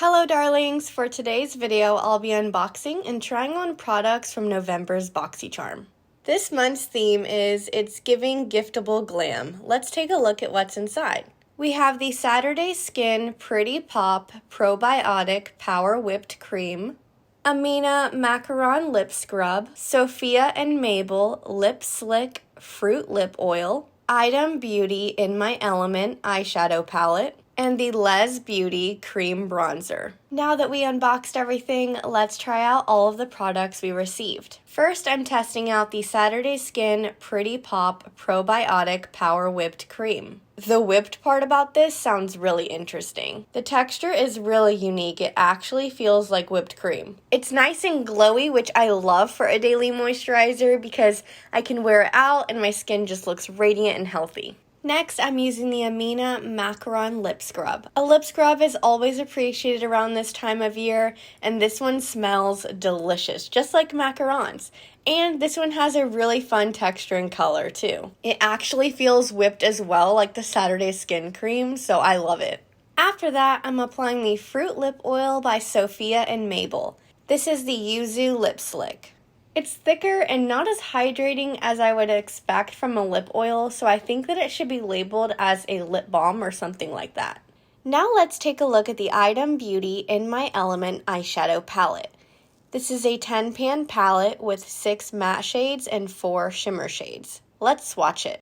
Hello darlings! For today's video, I'll be unboxing and trying on products from November's Boxycharm. This month's theme is It's Giving Giftable Glam. Let's take a look at what's inside. We have the Saturday Skin Pretty Pop Probiotic Power Whipped Cream, Aminnah Macaron Lip Scrub, Sophia and Mabelle Lip Slick Fruit Lip Oil, Item Beauty In My Element Eyeshadow Palette, and the Les Beauty Cream Bronzer. Now that we unboxed everything, let's try out all of the products we received. First, I'm testing out the Saturday Skin Pretty Pop Probiotic Power Whipped Cream. The whipped part about this sounds really interesting. The texture is really unique. It actually feels like whipped cream. It's nice and glowy, which I love for a daily moisturizer because I can wear it out and my skin just looks radiant and healthy. Next, I'm using the Aminnah Macaron Lip Scrub. A lip scrub is always appreciated around this time of year, and this one smells delicious, just like macarons. And this one has a really fun texture and color, too. It actually feels whipped as well, like the Saturday Skin Cream, so I love it. After that, I'm applying the Fruit Lip Oil by Sophia and Mabelle. This is the Yuzu Lip Slick. It's thicker and not as hydrating as I would expect from a lip oil, so I think that it should be labeled as a lip balm or something like that. Now let's take a look at the Item Beauty In My Element eyeshadow palette. This is a 10-pan palette with 6 matte shades and 4 shimmer shades. Let's swatch it.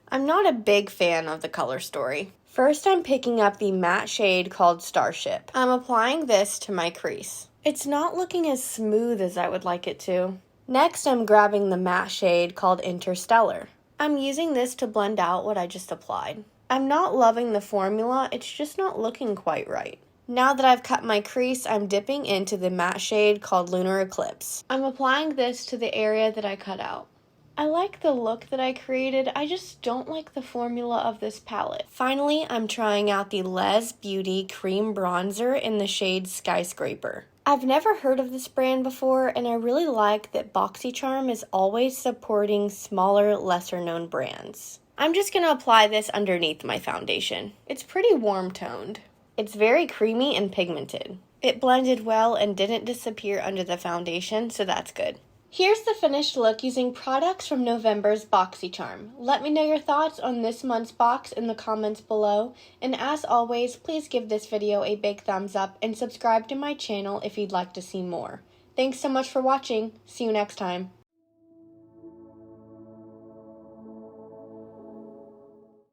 I'm not a big fan of the color story. First, I'm picking up the matte shade called Starship. I'm applying this to my crease. It's not looking as smooth as I would like it to. Next, I'm grabbing the matte shade called Interstellar. I'm using this to blend out what I just applied. I'm not loving the formula, it's just not looking quite right. Now that I've cut my crease, I'm dipping into the matte shade called Lunar Eclipse. I'm applying this to the area that I cut out. I like the look that I created, I just don't like the formula of this palette. Finally, I'm trying out the Les Beauty Cream Bronzer in the shade Skyscraper. I've never heard of this brand before, and I really like that Boxycharm is always supporting smaller, lesser-known brands. I'm just going to apply this underneath my foundation. It's pretty warm-toned. It's very creamy and pigmented. It blended well and didn't disappear under the foundation, so that's good. Here's the finished look using products from November's Boxycharm. Let me know your thoughts on this month's box in the comments below, and as always, please give this video a big thumbs up and subscribe to my channel if you'd like to see more. Thanks so much for watching. See you next time.